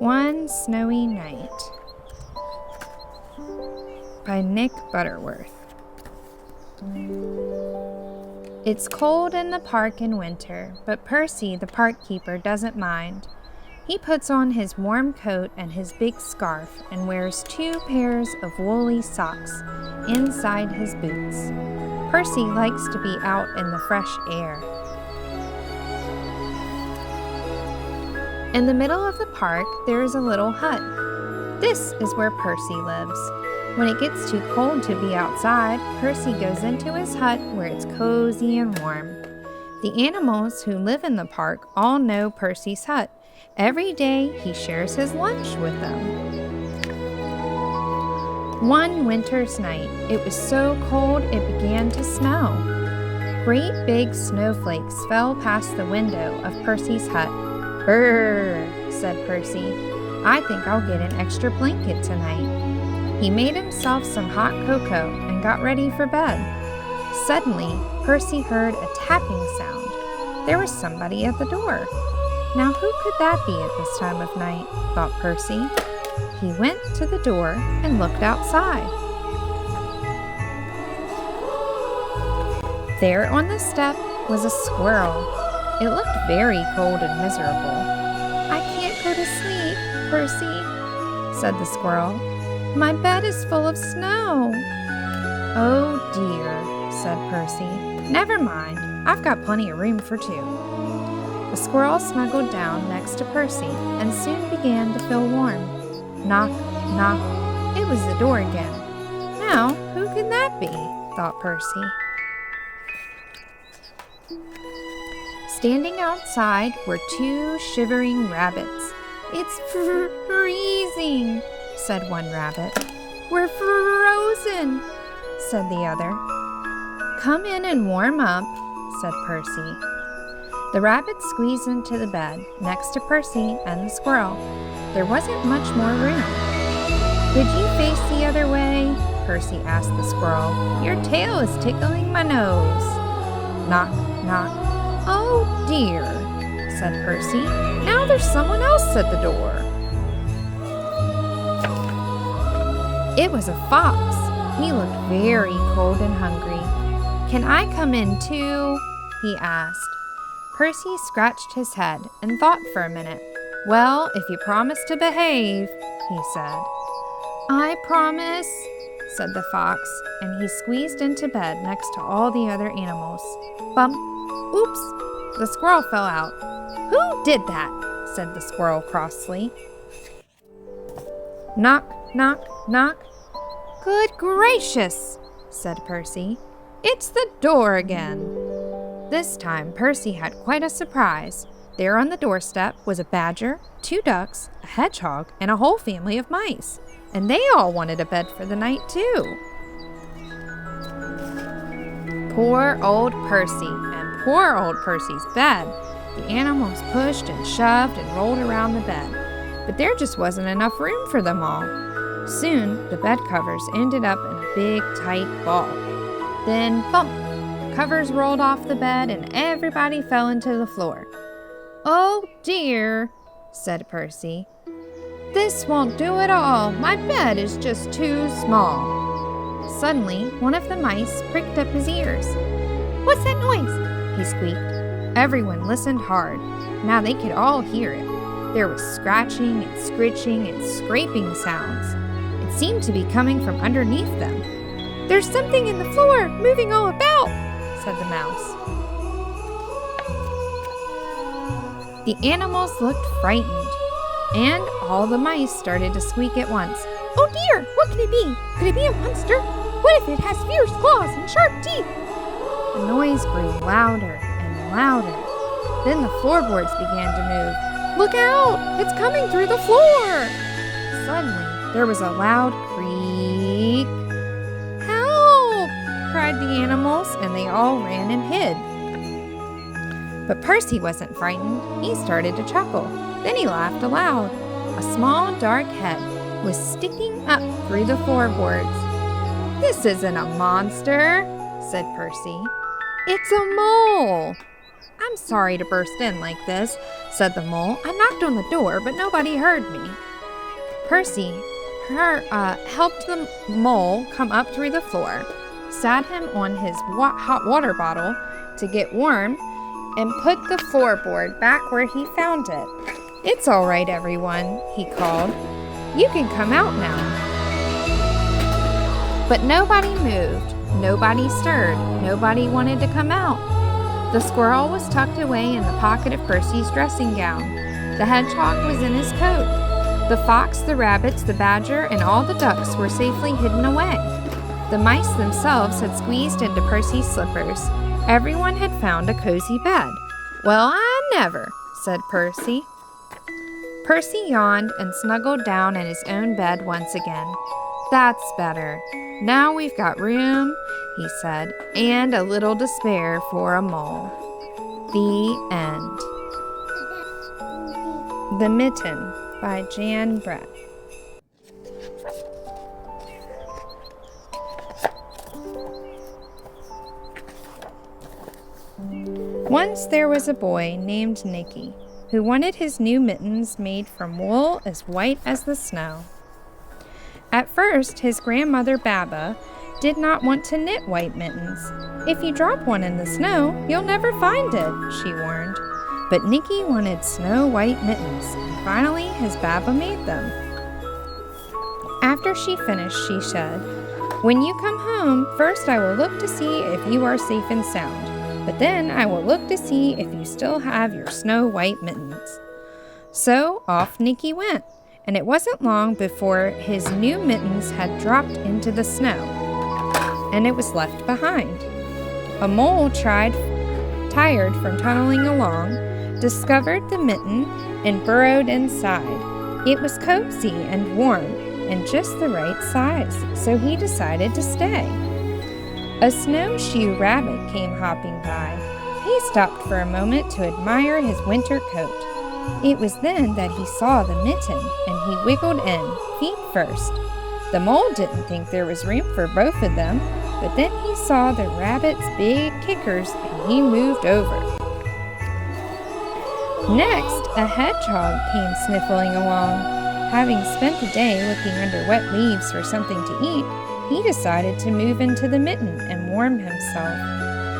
One Snowy Night by Nick Butterworth. It's cold in the park in winter, but Percy, the park keeper, doesn't mind. He puts on his warm coat and his big scarf and wears 2 pairs of woolly socks inside his boots. Percy likes to be out in the fresh air. In the middle of the park, there is a little hut. This is where Percy lives. When it gets too cold to be outside, Percy goes into his hut where it's cozy and warm. The animals who live in the park all know Percy's hut. Every day, he shares his lunch with them. One winter's night, it was so cold it began to snow. Great big snowflakes fell past the window of Percy's hut. "Brrr," said Percy. "I think I'll get an extra blanket tonight." He made himself some hot cocoa and got ready for bed. Suddenly, Percy heard a tapping sound. There was somebody at the door. Now who could that be at this time of night, thought Percy. He went to the door and looked outside. There on the step was a squirrel. It looked very cold and miserable. "I can't go to sleep, Percy," said the squirrel. "My bed is full of snow." "Oh dear," said Percy. "Never mind, I've got plenty of room for 2. The squirrel snuggled down next to Percy and soon began to feel warm. Knock, knock. It was the door again. Now, who can that be? Thought Percy. Standing outside were 2 shivering rabbits. "It's freezing," said one rabbit. "We're frozen," said the other. "Come in and warm up," said Percy. The rabbit squeezed into the bed next to Percy and the squirrel. There wasn't much more room. "Could you face the other way?" Percy asked the squirrel. "Your tail is tickling my nose." Knock, knock. "Oh dear," said Percy. "Now there's someone else at the door." It was a fox. He looked very cold and hungry. "Can I come in too?" he asked. Percy scratched his head and thought for a minute. "Well, if you promise to behave," he said. "I promise," said the fox, and he squeezed into bed next to all the other animals. Bump! Oops! The squirrel fell out. "Who did that?" said the squirrel crossly. Knock, knock, knock. "Good gracious," said Percy. "It's the door again." This time, Percy had quite a surprise. There on the doorstep was a badger, 2 ducks, a hedgehog, and a whole family of mice. And they all wanted a bed for the night, too. Poor old Percy, and poor old Percy's bed. The animals pushed and shoved and rolled around the bed, but there just wasn't enough room for them all. Soon, the bed covers ended up in a big, tight ball. Then, bump! The covers rolled off the bed and everybody fell into the floor. "Oh dear," said Percy. "This won't do at all. My bed is just too small." Suddenly, one of the mice pricked up his ears. "What's that noise?" he squeaked. Everyone listened hard. Now they could all hear it. There was scratching and scritching and scraping sounds. It seemed to be coming from underneath them. "There's something in the floor, moving all about," said the mouse. The animals looked frightened, and all the mice started to squeak at once. "Oh dear, what could it be? Could it be a monster? What if it has fierce claws and sharp teeth?" The noise grew louder and louder. Then the floorboards began to move. "Look out! It's coming through the floor!" Suddenly, there was a loud creak. "Help!" cried the animals, and they all ran and hid. But Percy wasn't frightened. He started to chuckle. Then he laughed aloud. A small, dark head was sticking up through the floorboards. "This isn't a monster," said Percy. "It's a mole." "I'm sorry to burst in like this," said the mole. "I knocked on the door, but nobody heard me." Percy helped the mole come up through the floor, sat him on his hot water bottle to get warm, and put the floorboard back where he found it. "It's all right, everyone," he called. "You can come out now." But nobody moved, nobody stirred, nobody wanted to come out. The squirrel was tucked away in the pocket of Percy's dressing gown. The hedgehog was in his coat. The fox, the rabbits, the badger, and all the ducks were safely hidden away. The mice themselves had squeezed into Percy's slippers. Everyone had found a cozy bed. "Well, I never," said Percy. Percy yawned and snuggled down in his own bed once again. "That's better. Now we've got room," he said, "and a little to spare for a mole." The end. The Mitten by Jan Brett. Once there was a boy named Nicky who wanted his new mittens made from wool as white as the snow. At first, his grandmother Baba did not want to knit white mittens. "If you drop one in the snow, you'll never find it," she warned. But Nicky wanted snow-white mittens, and finally his Baba made them. After she finished, she said, "When you come home, first I will look to see if you are safe and sound. But then I will look to see if you still have your snow-white mittens." So off Nicky went, and it wasn't long before his new mittens had dropped into the snow, and it was left behind. A mole tired from tunneling along, discovered the mitten and burrowed inside. It was cozy and warm and just the right size, so he decided to stay. A snowshoe rabbit came hopping by. He stopped for a moment to admire his winter coat. It was then that he saw the mitten, and he wiggled in, feet first. The mole didn't think there was room for both of them, but then he saw the rabbit's big kickers, and he moved over. Next, a hedgehog came sniffling along. Having spent the day looking under wet leaves for something to eat, he decided to move into the mitten and warm himself.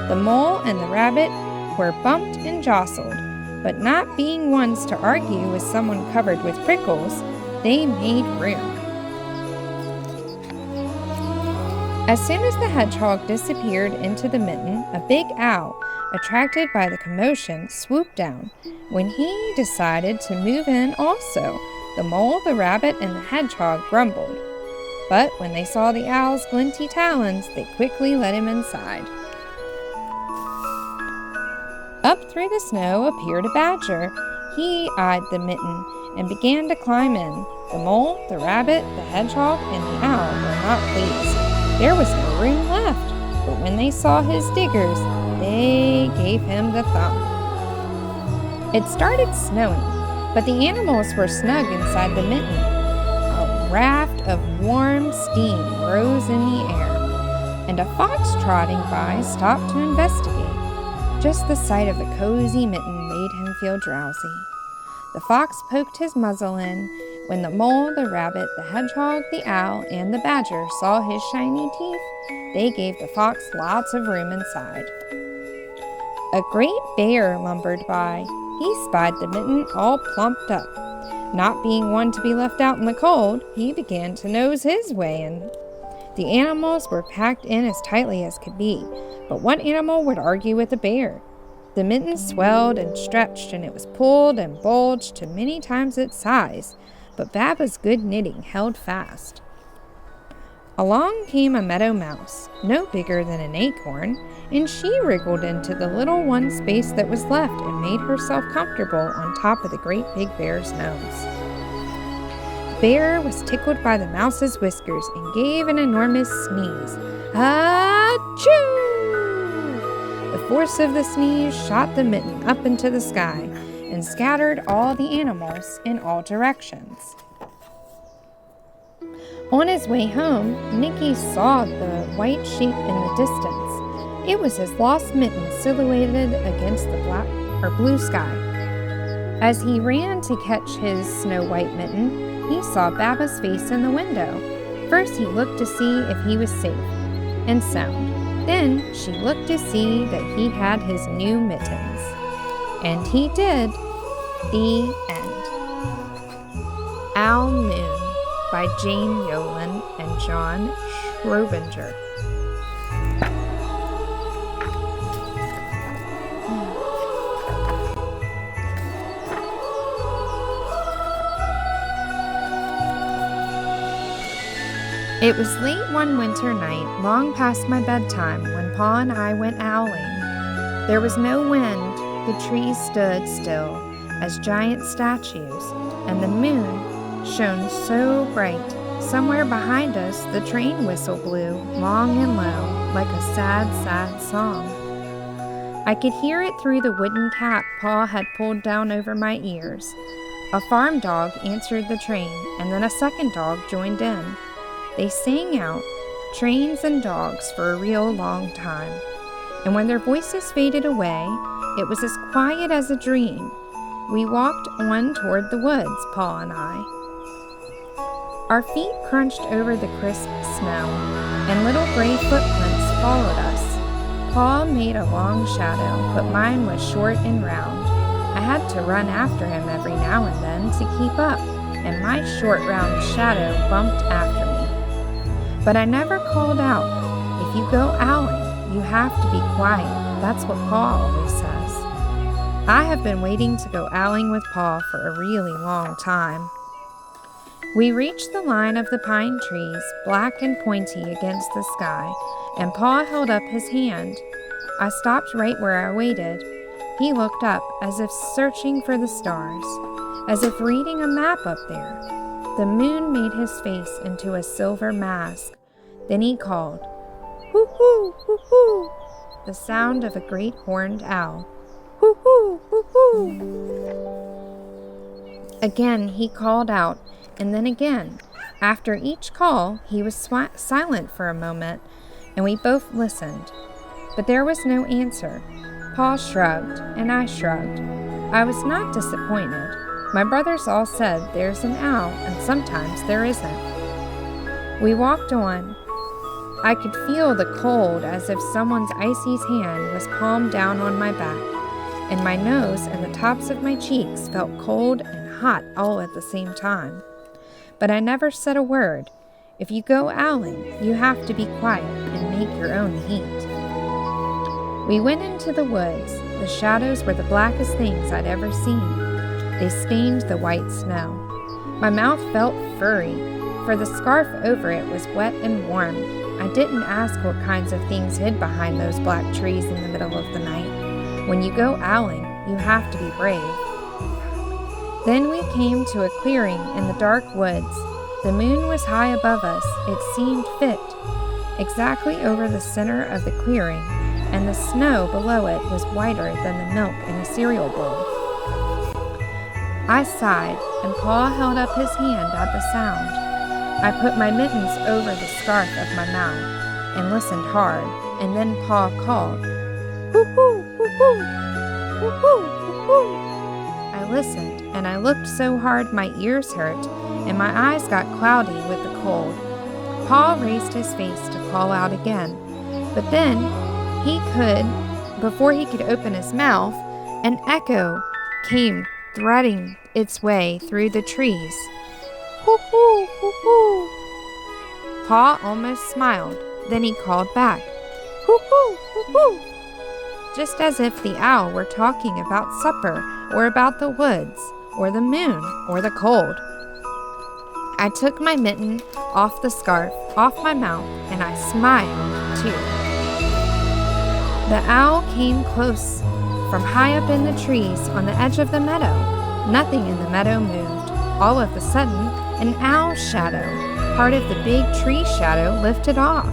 The mole and the rabbit were bumped and jostled, but not being ones to argue with someone covered with prickles, they made room. As soon as the hedgehog disappeared into the mitten, a big owl, attracted by the commotion, swooped down. When he decided to move in also, the mole, the rabbit, and the hedgehog grumbled. But when they saw the owl's glinty talons, they quickly let him inside. Up through the snow appeared a badger. He eyed the mitten and began to climb in. The mole, the rabbit, the hedgehog, and the owl were not pleased. There was no room left, but when they saw his diggers, they gave him the thumb. It started snowing, but the animals were snug inside the mitten. A raft of warm steam rose in the air, and a fox trotting by stopped to investigate. Just the sight of the cozy mitten made him feel drowsy. The fox poked his muzzle in. When the mole, the rabbit, the hedgehog, the owl, and the badger saw his shiny teeth, they gave the fox lots of room inside. A great bear lumbered by. He spied the mitten all plumped up. Not being one to be left out in the cold, he began to nose his way in. The animals were packed in as tightly as could be, but what animal would argue with a bear? The mitten swelled and stretched, and it was pulled and bulged to many times its size, but Baba's good knitting held fast. Along came a meadow mouse, no bigger than an acorn, and she wriggled into the little one space that was left and made herself comfortable on top of the great big bear's nose. The bear was tickled by the mouse's whiskers and gave an enormous sneeze. Achoo! The force of the sneeze shot the mitten up into the sky and scattered all the animals in all directions. On his way home, Nicky saw the white shape in the distance. It was his lost mitten silhouetted against the blue sky. As he ran to catch his snow-white mitten, he saw Baba's face in the window. First he looked to see if he was safe and sound. Then she looked to see that he had his new mittens. And he did. The end. Owl Moon by Jane Yolen and John Schrobinger. It was late one winter night, long past my bedtime, when Pa and I went owling. There was no wind, the trees stood still as giant statues, and the moon shone so bright. Somewhere behind us, the train whistle blew, long and low, like a sad, sad song. I could hear it through the wooden cap Pa had pulled down over my ears. A farm dog answered the train, and then a second dog joined in. They sang out, trains and dogs, for a real long time. And when their voices faded away, it was as quiet as a dream. We walked on toward the woods, Pa and I. Our feet crunched over the crisp snow, and little gray footprints followed us. Pa made a long shadow, but mine was short and round. I had to run after him every now and then to keep up, and my short, round shadow bumped after me. But I never called out. If you go owling, you have to be quiet. That's what Pa always says. I have been waiting to go owling with Pa for a really long time. We reached the line of the pine trees, black and pointy against the sky, and Pa held up his hand. I stopped right where I waited. He looked up as if searching for the stars, as if reading a map up there. The moon made his face into a silver mask. Then he called, "Hoo-hoo, hoo-hoo," the sound of a great horned owl. "Hoo-hoo, hoo-hoo." Again he called out, and then again. After each call, he was silent for a moment, and we both listened. But there was no answer. Pa shrugged, and I shrugged. I was not disappointed. My brothers all said there's an owl, and sometimes there isn't. We walked on. I could feel the cold as if someone's icy hand was palmed down on my back, and my nose and the tops of my cheeks felt cold and hot all at the same time. But I never said a word. If you go owling, you have to be quiet and make your own heat. We went into the woods. The shadows were the blackest things I'd ever seen. They stained the white snow. My mouth felt furry, for the scarf over it was wet and warm. I didn't ask what kinds of things hid behind those black trees in the middle of the night. When you go owling, you have to be brave. Then we came to a clearing in the dark woods. The moon was high above us. It seemed fit, exactly over the center of the clearing, and the snow below it was whiter than the milk in a cereal bowl. I sighed, and Pa held up his hand at the sound. I put my mittens over the scarf of my mouth and listened hard, and then Pa called, "Hoo-hoo, hoo-hoo, hoo-hoo, hoo-hoo." I listened, and I looked so hard my ears hurt, and my eyes got cloudy with the cold. Pa raised his face to call out again, but then before he could open his mouth, an echo came threading its way through the trees. "Hoo-hoo, hoo-hoo." Pa almost smiled. Then he called back, "Hoo-hoo, hoo-hoo," just as if the owl were talking about supper or about the woods or the moon or the cold. I took my mitten off the scarf, off my mouth, and I smiled too. The owl came close from high up in the trees on the edge of the meadow. Nothing in the meadow moved. All of a sudden, an owl shadow, part of the big tree shadow, lifted off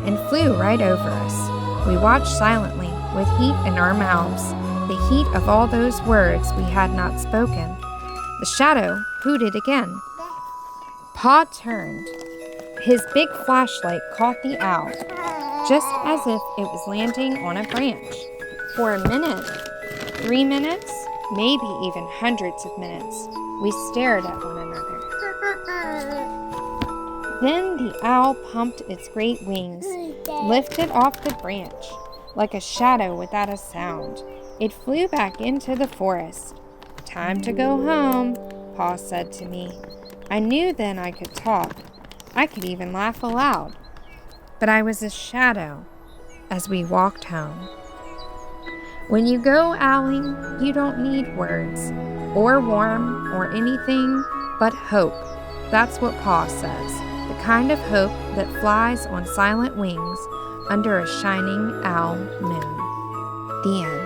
and flew right over us. We watched silently, with heat in our mouths, the heat of all those words we had not spoken. The shadow hooted again. Pa turned. His big flashlight caught the owl, just as if it was landing on a branch. For a minute, 3 minutes, maybe even hundreds of minutes. We stared at one another. Then the owl pumped its great wings, lifted off the branch. Like a shadow without a sound, it flew back into the forest. "Time to go home," Pa said to me. I knew then I could talk. I could even laugh aloud. But I was a shadow as we walked home. When you go owling, you don't need words, or warm, or anything but hope. That's what Pa says, the kind of hope that flies on silent wings under a shining owl moon. The end.